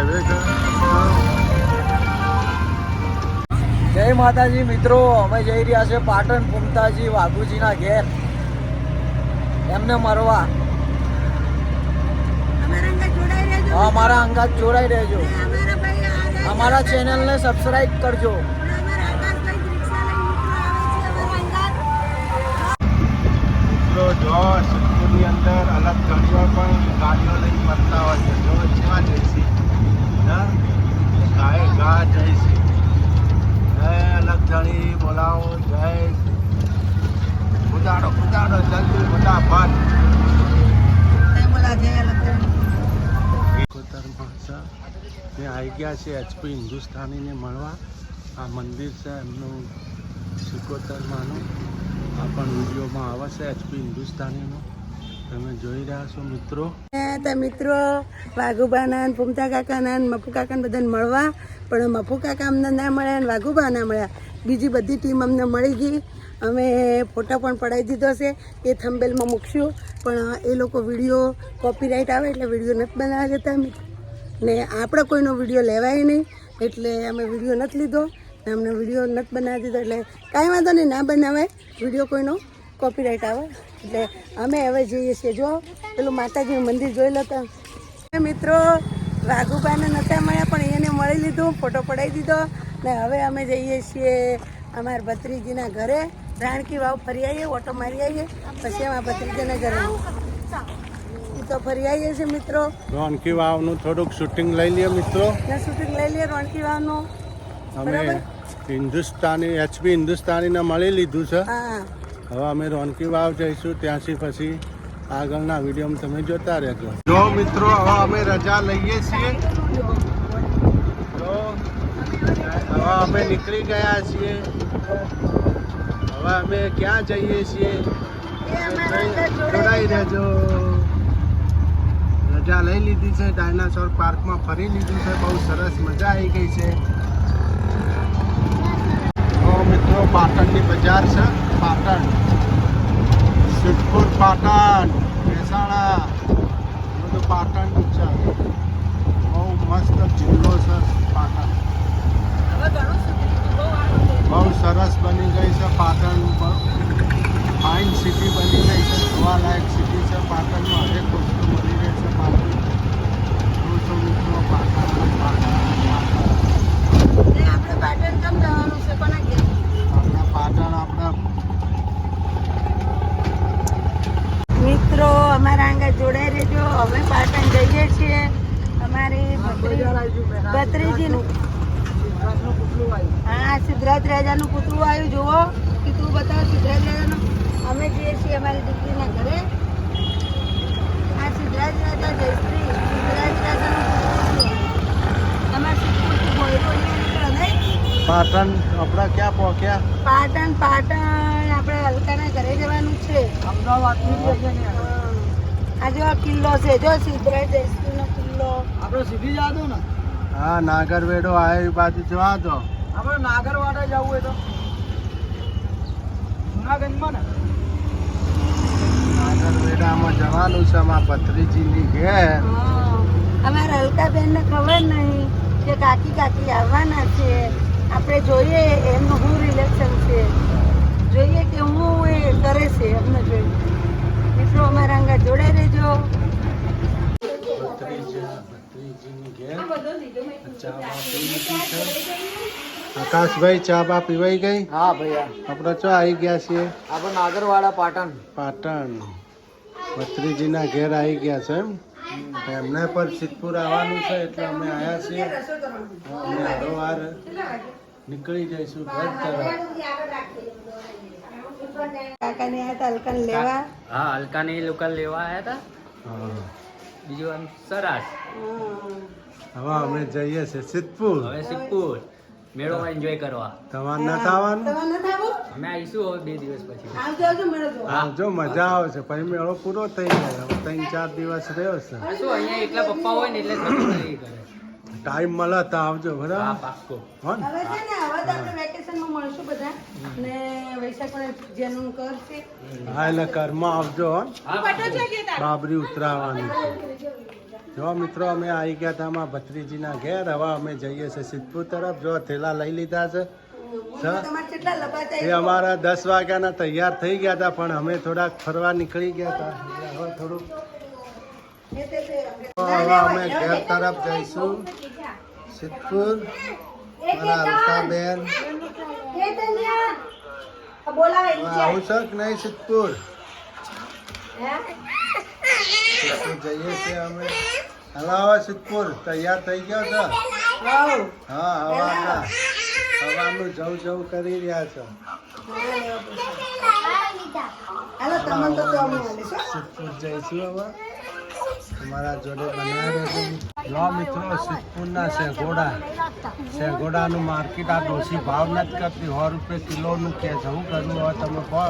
Highway છે. જય માતાજી મિત્રો, અમે જઈ રહ્યા છે પાટણ પુમતાજી વાઘુજીના ઘેર એમને મળવા. અમારા અંગાત જોડાઈ રહેજો, અમારા ચેનલને સબસ્ક્રાઇબ કરજો. મિત્રો જો સિદ્ધપુરની અંદર અલગ ઘણીઓ પણ ગાડીઓ લઈને ફરતા હોય છે. જો ક્યાં જઈશી ગાય ગા જઈશી. જય અલગ ધણી બોલાવો, જય કુદાડો કુદાડો જલ્દી ફટાફટ. આવી ગયા છે એચપી હિન્દુસ્તાનીને મળવા. આ મંદિર છે એમનું સિકોતરમાંનું. આ પણ વિડીયોમાં આવે છે એચપી હિન્દુસ્તાનીનું, તમે જોઈ રહ્યા છો મિત્રો. મિત્રો વાઘુબાના પુમતા કાકાના મફુ કાકાને બધાને મળવા, પણ મફુ કાકા અમને ના મળ્યા અને વાઘુબા ના મળ્યા. બીજી બધી ટીમ અમને મળી ગઈ. અમે ફોટા પણ પડાવી દીધો છે, એ થંબેલમાં મૂકશું. પણ એ લોકો વિડીયો કોપીરાઇટ આવે એટલે વિડીયો નથી બનાવવા જતા ને આપણે કોઈનો વિડીયો લેવાય નહીં, એટલે અમે વિડીયો નથી લીધો ને અમને વિડીયો નથી બનાવી દીધો. એટલે કાંઈ વાંધો નહીં, ના બનાવાય વિડીયો કોઈનો કોપીરાઇટ આવે. એટલે અમે હવે જઈએ છીએ. જો પેલું માતાજીનું મંદિર જોઈ લો તો મિત્રો, વાઘુબાને નહોતા મળ્યા પણ એને મળી લીધું, ફોટો પડાવી દીધો ને હવે અમે જઈએ છીએ અમારા ભત્રીજીના ઘરે. રાણકી વાવ ફરી આવીએ, ઓટો મારી આવીએ, પછી અમારા ભત્રીજીના ઘરે તો ફરી આવીએ છીએ મિત્રો. રોનકી વાવનું થોડુંક શૂટિંગ લઈ લઈએ મિત્રો. શૂટિંગ લઈ લઈએ રોનકી વાવનું. અમે હિન્દુસ્તાની એચપી હિન્દુસ્તાનીને મળી લીધું છે. હા, હવે અમે રોનકી વાવ જઈશું, ત્યાંથી પછી આગળના વિડીયોમાં તમે જોતા રહેજો. જો મિત્રો, હવે અમે રજા લઈએ છીએ. હવે અમે નીકળી ગયા છીએ. હવે અમે ક્યાં જઈએ છીએ જોડાઈ રહેજો. રજા લઈ લીધી છે, ડાયનાસોર પાર્કમાં ફરી લીધું છે. બહુ સરસ મજા આવી ગઈ છે. મિત્રો, પાટણની બજાર છે. પાટણ, સિદ્ધપુર, પાટણ, મહેસાણા, બધું પાટણનું છે. બહુ મસ્ત જિલ્લો છે પાટણ. બહુ સરસ બની ગઈ છે પાટણ. ફાઇન સિટી બની ગઈ છે, જોવાલાયક સિટી છે. પાટણમાં હરેક વસ્તુ મળી રહે છે. પાટણ મિત્રો, પાટણ આપણે પાટણ કેમ જવાનું છે? કોના ઘેર? આપણા પાટણ આપણા મિત્રો અમારા આંગા જોડાઈ રહેજો. અમે પાટણ જઈએ છીએ. અમારી ભત્રીજીનું હા, સિદ્ધરાજ રાજાનું પુતળું આવ્યું. જુઓ કીધું બતાવો સિદ્ધરાજ રાજાનું. અમે જઈએ છીએ અમારી દીકરીના ઘરે. આ સિદ્ધરાજ રાજા જયશ્રી સિદ્ધરાજ રાજાનું પુતળું અમારા સિદ્ધપુરથી ભોયરો નહીં. પાટણ આપણા ક્યાં પહોંચ્યા? પાટણ આપણે હલકાના ઘરે જવાનું છે. આ જો કિલ્લો છે, જો સિદ્ધરાજ જયશ્રીનો કિલ્લો. આપણે સીધી જતો ને. હા, નાગરવેડો આવે એ બાજુ જવા દો. આપણે નાગરવાડા જવું હોય તો જુનાગંજમાં ને નાગરવેડામાં જવાનું છે. અમારા ભત્રીજીની ઘેર. અમારા હલકાબેનને ખબર નહીં કે કાકી આવવાના છે. આપણે જોઈએ એમનું શું રિલેક્શન છે, જોઈએ કે હું એ કરે છે. અમને જોઈએ મિત્રો, અમારા અંગા જોડાઈ રહેજો. આકાશભાઈ, ચા બા પીવાઈ ગઈ? હા ભૈયા, આપણે ચો આવી ગયા છીએ? આપણે નાગરવાડા પાટણ ભત્રીજીના ઘેર આવી ગયા છે. એમને પર સિદ્ધપુર આવવાનું છે એટલે અમે આવ્યા છીએ. અમે હરોવાર નીકળી જઈશું ઘર તરફ. કાકાને આવ્યા હતા હલકાને લેવા. હા, હલકાની લોકો લેવા આવ્યા હતા. બીજું આમ સરાટ. હવે અમે જઈએ છીએ સિદ્ધપુર. હવે સિદ્ધપુર મેળોમાં એન્જોય કરવા. તમારે નથી આવવાનું? અમે આવીશું હવે 2 દિવસ પછી. આવજો, મજા આવે છે. પછી મેળો પૂરો થઈ જાય. 3-4 દિવસ રહ્યો છે. શું અહીંયા એકલા પપ્પા હોય ને એટલે થતું નહીં કરે. ટાઈમ મળે તો આવજો, હા, બરાબર? પાક્કો. હો ને? હવે છે ને, હવે તો આપણે વેકેશનમાં મળશું બધા ને વૈશાખ જેનું કરશે. હા, એટલે ઘરમાં આવજો. હો ને? હા, પાક્કો. બાબરી ઉતરાવવાની છે. જો મિત્રો અમે આવી ગયા હતા અમારા ભત્રીજીના ઘેર. હવે અમે જઈએ છીએ સિદ્ધપુર તરફ. જો થેલા લઈ લીધા છે. તમારે કેટલા લપાતા એ અમારા 10 વાગ્યાના તૈયાર થઈ ગયા હતા, પણ અમે થોડાક ફરવા નીકળી ગયા હતા. એટલે હવે થોડુંક હવે અમે ઘેર તરફ જઈશું સિદ્ધપુર. મારા અલકાબેન આવું છે કે નહીં સિદ્ધપુર? સિદ્ધપુર જઈએ છીએ અમે. હલાવો સિદ્ધપુર તૈયાર થઈ ગયો છે. હા હવાનું જવું જવું કરી રહ્યા છો. સિદ્ધપુર જઈશું હવે. તમારા જોડે બનાવી લો મિત્રો સિદ્ધપુરના શેગોડાનું માર્કેટ. આ ડોસી ભાવ નથી કરતી. 100 રૂપિયા કિલોનું કે જવું કરવું હવે તમે કહો.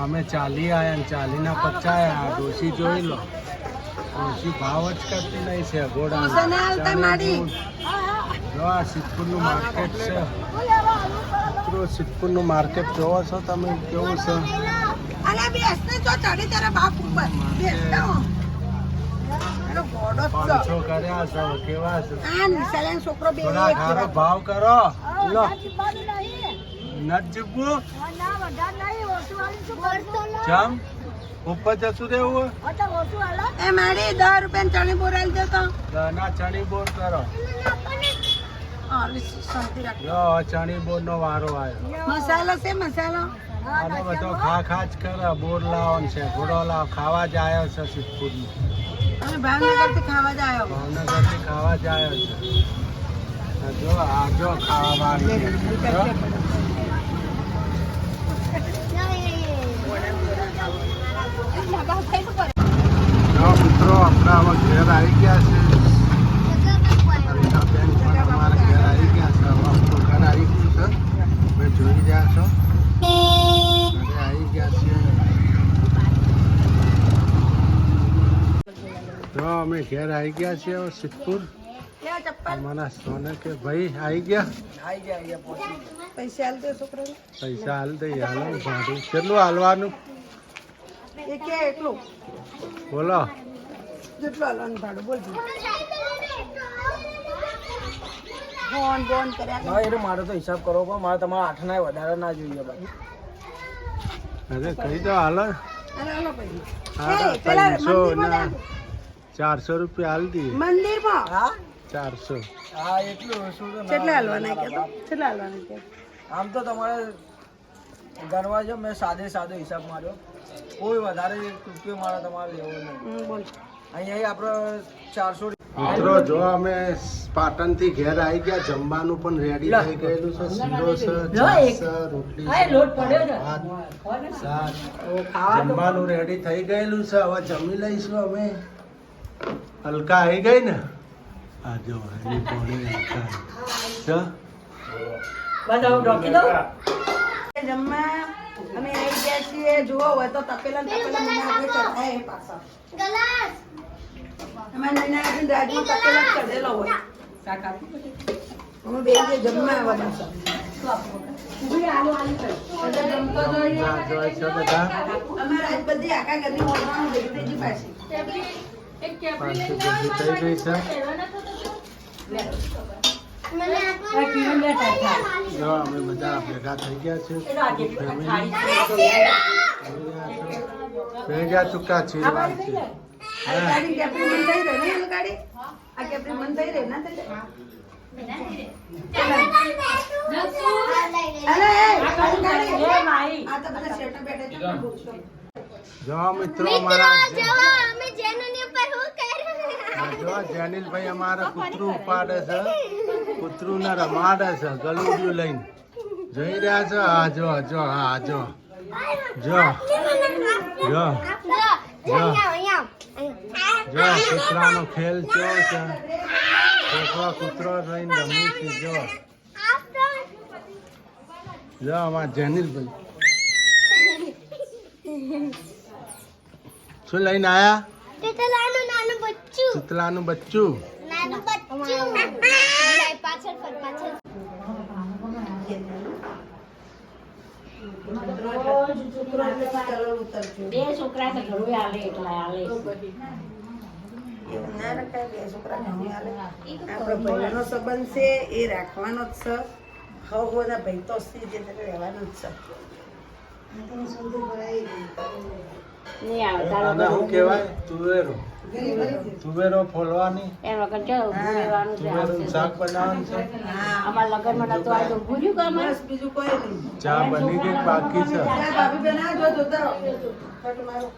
અમે 40 આવ્યા ને 40ના 50 આવ્યા. ડોસી જોઈ લો, ડોસી ભાવ જ કરતી નહીં. શેગોડા જો આ સિદ્ધપુરનું માર્કેટ છે મિત્રો. સિદ્ધપુરનું માર્કેટ જોવો છો તમે કેવું છે? 500 કર્યા છે. કેવા છે? થોડા ખારો ભાવ કરો. લો નટ જીવવું જમ ઉપર જતું રહેવું. એ મારી 10 રૂપિયા ચણી બોર આલી દેતો. ના ચણી બોર કરો. જો ચણી બોર નો વારો આવ્યો. મસાલો છે મસાલો. આનો બધો ખા જ કરે. બોર લાવો ને શેગોડો લાવો. ખાવા જ આવ્યો છે સિદ્ધપુરનું. અને ભાવનગર થી ખાવા જ આવ્યો. ભાવનગરથી ખાવા જ આવ્યો છે. જો આજો ખાવા આવી ગયા. જો મિત્રો આપણે હવે ઘેર આવી ગયા છે. અલકાબેન પણ અમારા ઘેર આવી ગયા છે. હવે આપણું ઘર આવી ગયું છે. તમે જોઈ રહ્યા છો ઘરે આવી ગયા છીએ. તો અમે ઘેર આવી ગયા છીએ હવે સિદ્ધપુર. અમારા સોને કે ભાઈ આવી ગયા. પૈસા હાલ દે છોકરા. પૈસા હાલ દઈ. હાલો ભાડું કેટલું હાલવાનું એ કે એટલું બોલો? જેટલું હાલવાનું ભાડું બોલજો. ફોન બોન કર્યા. હા એટલે મારો તો હિસાબ કરો, પણ મારે તમારા 8 ના વધારે ના જોઈએ ભાઈ. અરે કહી દો હાલો. અરે હાલો ભાઈ. હા, એ, પેલા 300 મંદિરમાં ના 400 રૂપિયા હાલ દઈએ. મંદિરમાં હા 400. હા એટલું શું તો કેટલા હાલવાના કે તો કેટલા હાલવાના કે આમ તો તમારે ગણવા જો મેં સાદો હિસાબ માર્યો. કોઈ વધારે રૂપિયો મારે તમારે લેવો નહીં. બોલ. અહીંયા આપણે 400. મિત્રો જો અમે પાટણથી ઘેર આવી ગયા. જમવાનું પણ રેડી થઈ ગયેલું છે. શીરો છે, છાશ છે, રોટલી છે, ભાત, શાક. જમવાનું રેડી થઈ ગયેલું છે. હવે જમી લઈશું અમે. હલકા આવી ગઈ ને? આ જો એની પોણી હલકા છે. જમવા અમે આવી ગયા છીએ. જુઓ હોય તો તપેલા ને તપેલા મને આપણે ચઢાય પાછા. અમારા નૈના આગળ રાજમાં તપેલા જ ચઢેલો હોય. અમે બે જે જમવા આવવાના છે. એટલે જમતો જોઈએ. ના જોઈ છે બધા. અમારે આજ બધી આખા ઘરની ઓળખાણ ભેગી થઈ ગઈ પાછી. 500 જેટલી થઈ ગઈ છે. જો અમે બધા ભેગા થઈ ગયા છે. ભેગા ચૂકા છીએ વાત છે. આ ગાડી કેપરી બંધ થઈ રહે ને એ ગાડી. આ કેપરી બંધ થઈ રહે ના થઈ રહે. અરે એ ગાડી આ તો બધા શેઠો બેઠે છે. જો મિત્રો અમારા જો જેનિલભાઈ અમારા કૂતરું ઉપાડે છે. કૂતરું ને રમાડે છે ગલુડિયું લઈને. જોઈ રહ્યા છો? હા જો જો હા જો જો જો જો જો કૂતરાનો ખેલ કેવો છે. છોકરો કૂતરો લઈને રમી છે. જો જો અમારા જેનિલભાઈ શું લઈને આયા? ચિતલાનું બચ્ચું. બે છોકરા તો ઘણું હાલે એટલા હાલે. એવું ના રખાય. બે છોકરા ઘણું હાલે. આપણો ભાઈનો સંબંધ છે એ રાખવાનો જ છે. હવના ભાઈ તો છે જે રહેવાનું જ છે. આને શું કહેવાય? તુવેરો. તુવેરો ફોલવાની, તુવેરનું શાક બનાવવાનું છે. બસ બીજું કોઈ નહીં. ચા બની ગઈ કે બાકી છે? ભાભી બેન આ જો જોતા રહો. ફટ મારો.